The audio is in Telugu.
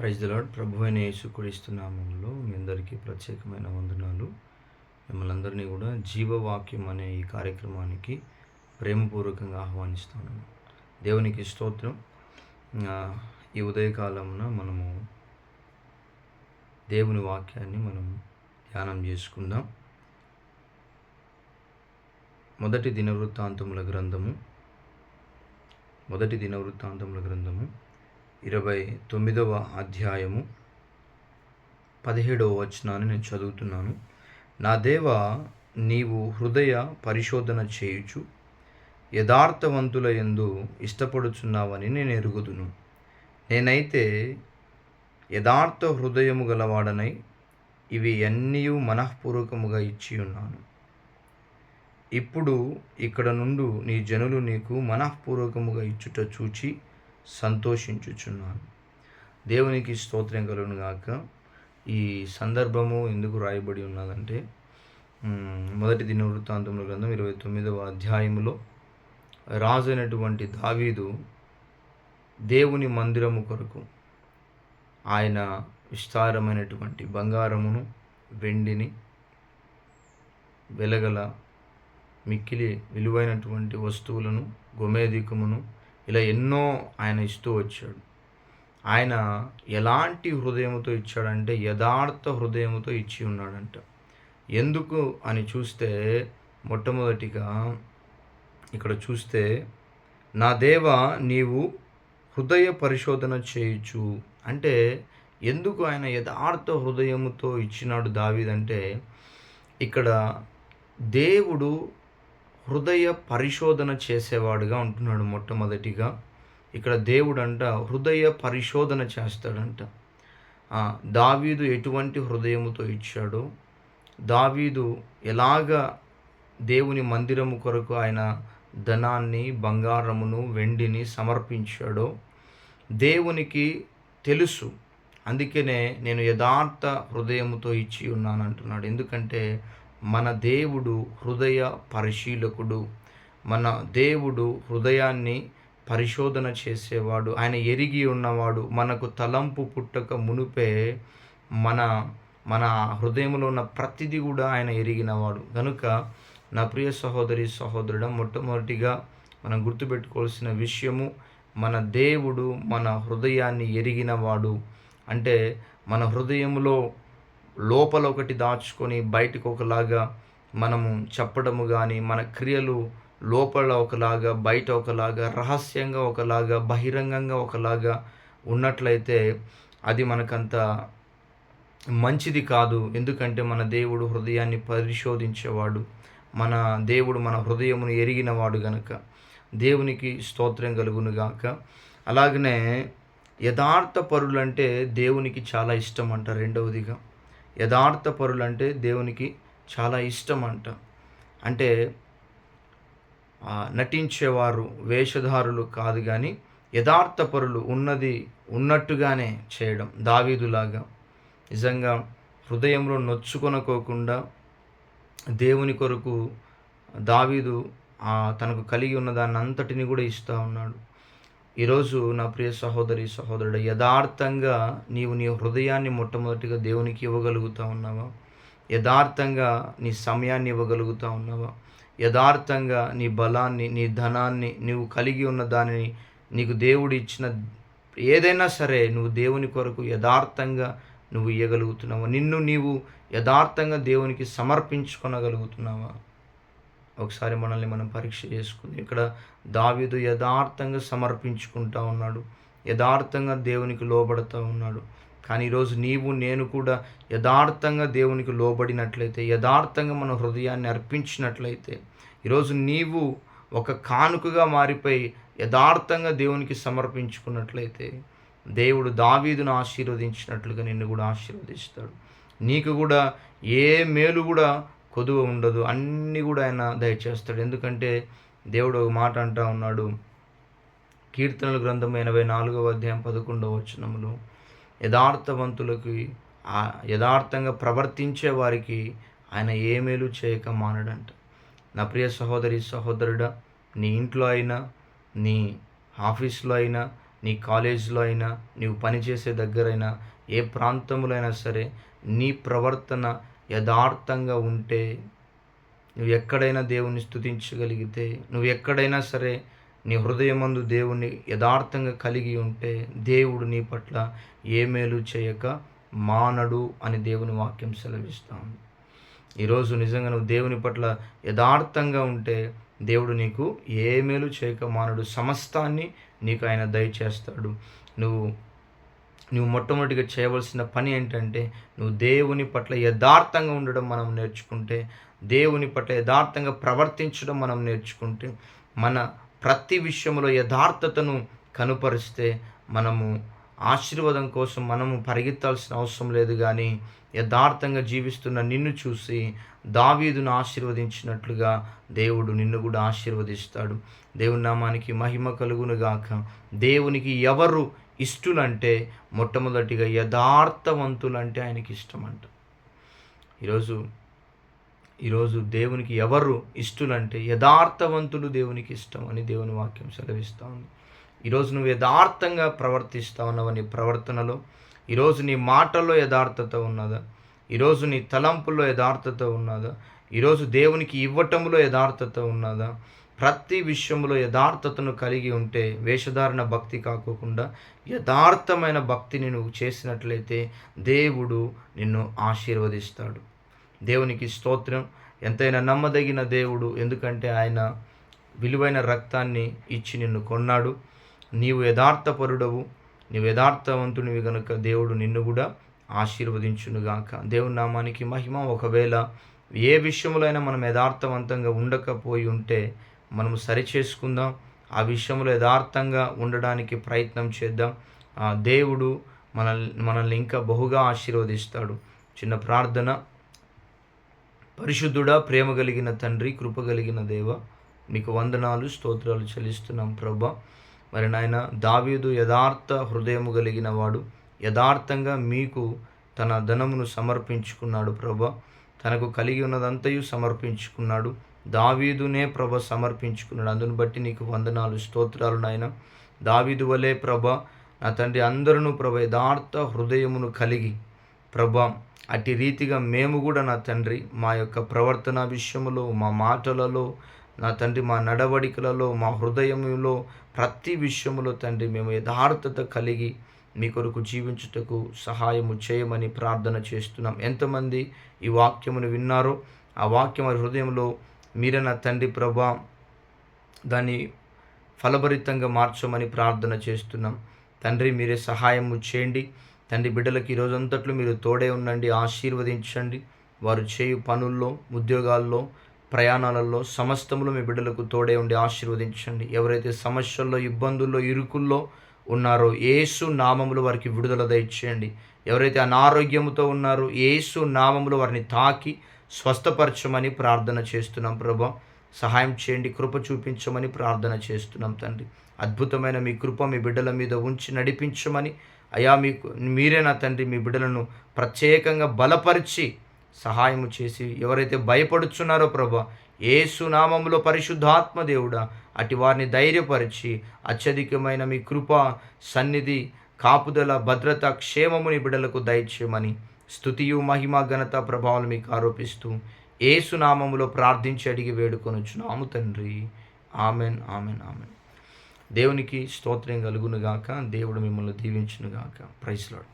Praise the lord. ప్రభు అయిన యేసుక్రీస్తు నామములో మీ అందరికీ ప్రత్యేకమైన వందనాలు. మిమ్మల్ని అందరినీ కూడా జీవవాక్యం అనే ఈ కార్యక్రమానికి ప్రేమపూర్వకంగా ఆహ్వానిస్తున్నాను. దేవునికి స్తోత్రం. ఈ ఉదయకాలమున మనము దేవుని వాక్యాన్ని మనం ధ్యానం చేసుకుందాం. మొదటి దినవృత్తాంతముల గ్రంథము 29వ అధ్యాయము 17వ వచనాన్ని నేను చదువుతున్నాను. నా దేవా, నీవు హృదయ పరిశోధన చేయుచు యథార్థవంతుల యందు ఇష్టపడుచున్నావని నేను ఎరుగుదును. నేనైతే యథార్థ హృదయము గలవాడనై ఇవి అన్నీయు మనఃపూర్వకముగా ఇచ్చి ఉన్నాను. ఇప్పుడు ఇక్కడ నుండి నీ జనులు నీకు మనఃపూర్వకముగా ఇచ్చుట చూచి సంతోషించుచున్నాను. దేవునికి స్తోత్రం కలుగును గాక. ఈ సందర్భము ఎందుకు రాయబడి ఉన్నదంటే, మొదటి దినవృత్తాంతముల గ్రంథం 29వ అధ్యాయములో రాజు అయినటువంటి దావీదు దేవుని మందిరము కొరకు ఆయన విస్తారమైనటువంటి బంగారమును, వెండిని, వెలగల మిక్కిలి విలువైనటువంటి వస్తువులను, గోమేధికమును, ఇలా ఎన్నో ఆయన ఇస్తూ వచ్చాడు. ఆయన ఎలాంటి హృదయముతో ఇచ్చాడంటే యథార్థ హృదయముతో ఇచ్చి ఉన్నాడంట. ఎందుకు అని చూస్తే, మొట్టమొదటిగా ఇక్కడ చూస్తే, నా దేవా, నీవు హృదయ పరిశోధన చేయుచు అంటే ఎందుకు ఆయన యథార్థ హృదయముతో ఇచ్చినాడు దావీదంటే, ఇక్కడ దేవుడు హృదయ పరిశోధన చేసేవాడుగా ఉంటున్నాడు. మొట్టమొదటిగా ఇక్కడ దేవుడు అంట హృదయ పరిశోధన చేస్తాడంట. దావీదు ఎటువంటి హృదయముతో ఇచ్చాడో, దావీదు ఎలాగా దేవుని మందిరము కొరకు ఆయన ధనాన్ని, బంగారమును, వెండిని సమర్పించాడో దేవునికి తెలుసు. అందుకనే నేను యథార్థ హృదయముతో ఇచ్చి ఉన్నాను అంటున్నాడు. ఎందుకంటే మన దేవుడు హృదయ పరిశీలకుడు. మన దేవుడు హృదయాన్ని పరిశోధన చేసేవాడు. ఆయన ఎరిగి ఉన్నవాడు. మనకు తలంపు పుట్టక మునుపే మన హృదయంలో ఉన్న ప్రతిదీ కూడా ఆయన ఎరిగినవాడు. కనుక నా ప్రియ సహోదరి సహోదరుడు, మొట్టమొదటిగా మనం గుర్తుపెట్టుకోవాల్సిన విషయము, మన దేవుడు మన హృదయాన్ని ఎరిగినవాడు. అంటే మన హృదయంలో లోపల ఒకటి దాచుకొని బయటకు ఒకలాగా మనము చెప్పడము కానీ, మన క్రియలు లోపల ఒకలాగా, బయట ఒకలాగా, రహస్యంగా ఒకలాగా, బహిరంగంగా ఒకలాగా ఉన్నట్లయితే అది మనకంత మంచిది కాదు. ఎందుకంటే మన దేవుడు హృదయాన్ని పరిశోధించేవాడు. మన దేవుడు మన హృదయమును ఎరిగినవాడు గనుక దేవునికి స్తోత్రం కలుగును గాక. అలాగనే యథార్థ పరులంటే దేవునికి చాలా ఇష్టం అంట. రెండవదిగా యథార్థ పరులంటే దేవునికి చాలా ఇష్టం అంట. అంటే నటించేవారు, వేషధారులు కాదు కానీ యథార్థ పరులు, ఉన్నది ఉన్నట్టుగానే చేయడం. దావీదులాగా నిజంగా హృదయంలో నొచ్చుకొనకోకుండా దేవుని కొరకు దావీదు తనకు కలిగి ఉన్న దాన్ని అంతటిని కూడా ఇస్తూ ఉన్నాడు. ఈరోజు నా ప్రియ సహోదరి సహోదరుడు, యథార్థంగా నీవు నీ హృదయాన్ని మొట్టమొదటిగా దేవునికి ఇవ్వగలుగుతా ఉన్నావా? యథార్థంగా నీ సమయాన్ని ఇవ్వగలుగుతా ఉన్నావా? యథార్థంగా నీ బలాన్ని, నీ ధనాన్ని, నీవు కలిగి ఉన్న దానిని, నీకు దేవుడు ఇచ్చిన ఏదైనా సరే నువ్వు దేవుని కొరకు యథార్థంగా నువ్వు ఇవ్వగలుగుతున్నావా? నిన్ను నీవు యథార్థంగా దేవునికి సమర్పించుకొనగలుగుతున్నావా? ఒకసారి మనల్ని మనం పరీక్ష చేసుకుంది. ఇక్కడ దావీదు యథార్థంగా సమర్పించుకుంటా ఉన్నాడు, యథార్థంగా దేవునికి లోబడుతూ ఉన్నాడు. కానీ ఈరోజు నీవు నేను కూడా యథార్థంగా దేవునికి లోబడినట్లయితే, యథార్థంగా మన హృదయాన్ని అర్పించినట్లయితే, ఈరోజు నీవు ఒక కానుకగా మారిపోయి యథార్థంగా దేవునికి సమర్పించుకున్నట్లయితే, దేవుడు దావీదును ఆశీర్వదించినట్లుగా నిన్ను కూడా ఆశీర్వదిస్తాడు. నీకు కూడా ఏ మేలు కూడా కొదువ ఉండదు, అన్నీ కూడా ఆయన దయచేస్తాడు. ఎందుకంటే దేవుడు ఒక మాట అంటా ఉన్నాడు, కీర్తనల గ్రంథం 84వ అధ్యాయం 11వ వచనములో, యథార్థవంతులకి, యథార్థంగా ప్రవర్తించే వారికి ఆయన ఏ మేలు చేయక మానడంట. నా ప్రియ సహోదరి సహోదరుడా, నీ ఇంట్లో అయినా, నీ ఆఫీస్లో అయినా, నీ కాలేజీలో అయినా, నీవు పనిచేసే దగ్గరైనా, ఏ ప్రాంతంలో అయినా సరే నీ ప్రవర్తన యథార్థంగా ఉంటే, నువ్వు ఎక్కడైనా దేవుణ్ణి స్తుతించగలిగితే, నువ్వు ఎక్కడైనా సరే నీ హృదయమందు దేవుణ్ణి యథార్థంగా కలిగి ఉంటే, దేవుడు నీ పట్ల ఏ మేలు చేయక మానడు అని దేవుని వాక్యం సెలవిస్తా ఉంది. ఈరోజు నిజంగా నువ్వు దేవుని పట్ల యథార్థంగా ఉంటే దేవుడు నీకు ఏ మేలు చేయక మానడు. సమస్తాన్ని నీకు ఆయన దయచేస్తాడు. నువ్వు మొట్టమొదటిగా చేయవలసిన పని ఏంటంటే, నువ్వు దేవుని పట్ల యథార్థంగా ఉండడం మనం నేర్చుకుంటే, దేవుని పట్ల యథార్థంగా ప్రవర్తించడం మనం నేర్చుకుంటే, మన ప్రతి విషయంలో యథార్థతను కనుపరిస్తే, మనము ఆశీర్వాదం కోసం మనము పరిగెత్తాల్సిన అవసరం లేదు. కానీ యథార్థంగా జీవిస్తున్న నిన్ను చూసి దావీదును ఆశీర్వదించినట్లుగా దేవుడు నిన్ను కూడా ఆశీర్వదిస్తాడు. దేవుని నామానికి మహిమ కలుగును గాక. దేవునికి ఎవరు ఇష్టలంటే, మొట్టమొదటిగా యథార్థవంతులంటే ఆయనకి ఇష్టమంట. ఈరోజు దేవునికి ఎవరు ఇష్టలంటే యథార్థవంతులు దేవునికి ఇష్టం అని దేవుని వాక్యం సెలవిస్తూ ఉంది. ఈరోజు నువ్వు యథార్థంగా ప్రవర్తిస్తూ ఉన్నావు. నీ ప్రవర్తనలో ఈరోజు నీ మాటల్లో యథార్థత ఉన్నదా? ఈరోజు నీ తలంపుల్లో యథార్థత ఉన్నదా? ఈరోజు దేవునికి ఇవ్వటంలో యథార్థత ఉన్నదా? ప్రతి విషయంలో యథార్థతను కలిగి ఉంటే, వేషధారణ భక్తి కాకోకుండా యథార్థమైన భక్తిని నువ్వు చేసినట్లయితే దేవుడు నిన్ను ఆశీర్వదిస్తాడు. దేవునికి స్తోత్రం. ఎంతైనా నమ్మదగిన దేవుడు, ఎందుకంటే ఆయన విలువైన రక్తాన్ని ఇచ్చి నిన్ను కొన్నాడు. నీవు యథార్థపరుడవు, నీవు యథార్థవంతునివి గనుక దేవుడు నిన్ను కూడా ఆశీర్వదించునుగాక. దేవుని నామానికి మహిమ. ఒకవేళ ఏ విషయంలో అయినా మనం యథార్థవంతంగా ఉండకపోయి ఉంటే మనము సరిచేసుకుందాం. ఆ విషయంలో యథార్థంగా ఉండడానికి ప్రయత్నం చేద్దాం. దేవుడు మనల్ని ఇంకా బహుగా ఆశీర్వదిస్తాడు. చిన్న ప్రార్థన. పరిశుద్ధుడా, ప్రేమ కలిగిన తండ్రి, కృప కలిగిన దేవ, నీకు వందనాలు, స్తోత్రాలు చెల్లిస్తున్నాం ప్రభా. మరి నాయన, దావీదు యథార్థ హృదయము కలిగిన వాడు, యథార్థంగా మీకు తన ధనమును సమర్పించుకున్నాడు ప్రభా. తనకు కలిగి ఉన్నదంతయు సమర్పించుకున్నాడు. దావీదునే ప్రభ సమర్పించుకున్నాడు. అందుని బట్టి నీకు వందనాలు, స్తోత్రాలు నాయన. దావీదు వలే ప్రభ, నా తండ్రి, అందరూ ప్రభ యథార్థ హృదయమును కలిగి ప్రభ, అట్టి రీతిగా మేము కూడా నా తండ్రి మా యొక్క ప్రవర్తన విషయములో, మా మాటలలో నా తండ్రి, మా నడవడికలలో, మా హృదయములో, ప్రతి విషయములో తండ్రి మేము యథార్థత కలిగి మీ కొరకు జీవించుటకు సహాయము చేయమని ప్రార్థన చేస్తున్నాం. ఎంతమంది ఈ వాక్యమును విన్నారో ఆ వాక్యం వారి హృదయంలో మీరే నా తండ్రి ప్రభా దాన్ని ఫలభరితంగా మార్చమని ప్రార్థన చేస్తున్నాం. తండ్రి, మీరే సహాయము చేయండి. తండ్రి, బిడ్డలకి ఈరోజంతట్లో మీరు తోడే ఉండండి, ఆశీర్వదించండి. వారు చేయు పనుల్లో, ఉద్యోగాల్లో, ప్రయాణాలలో, సమస్తములో మీ బిడ్డలకు తోడే ఉండి ఆశీర్వదించండి. ఎవరైతే సమస్యల్లో, ఇబ్బందుల్లో, ఇరుకుల్లో ఉన్నారో యేసు నామములో వారికి విడుదల దయచేయండి. ఎవరైతే అనారోగ్యముతో ఉన్నారో యేసు నామములో వారిని తాకి స్వస్థపరచమని ప్రార్థన చేస్తున్నాం ప్రభా. సహాయం చేయండి, కృప చూపించమని ప్రార్థన చేస్తున్నాం తండ్రి. అద్భుతమైన మీ కృప మీ బిడ్డల మీద ఉంచి నడిపించమని అయా మీరే నా తండ్రి మీ బిడ్డలను ప్రత్యేకంగా బలపరిచి సహాయము చేసి, ఎవరైతే భయపడుచున్నారో ప్రభా యేసు నామములో పరిశుద్ధాత్మ దేవుడా అటు వారిని ధైర్యపరిచి అత్యధికమైన మీ కృప సన్నిధి, కాపుదల, భద్రత, క్షేమముని బిడ్డలకు దయచేయమని స్తుతియు, మహిమ, ఘనత, ప్రభావాలు మీకు ఆరోపిస్తూ యేసు నామములో ప్రార్థించి అడిగి వేడుకొనుచున్నాము తండ్రి. Amen, amen, amen. దేవునికి స్తోత్రం కలుగునుగాక. దేవుడు మిమ్మల్ని దీవించునుగాక. Praise lord.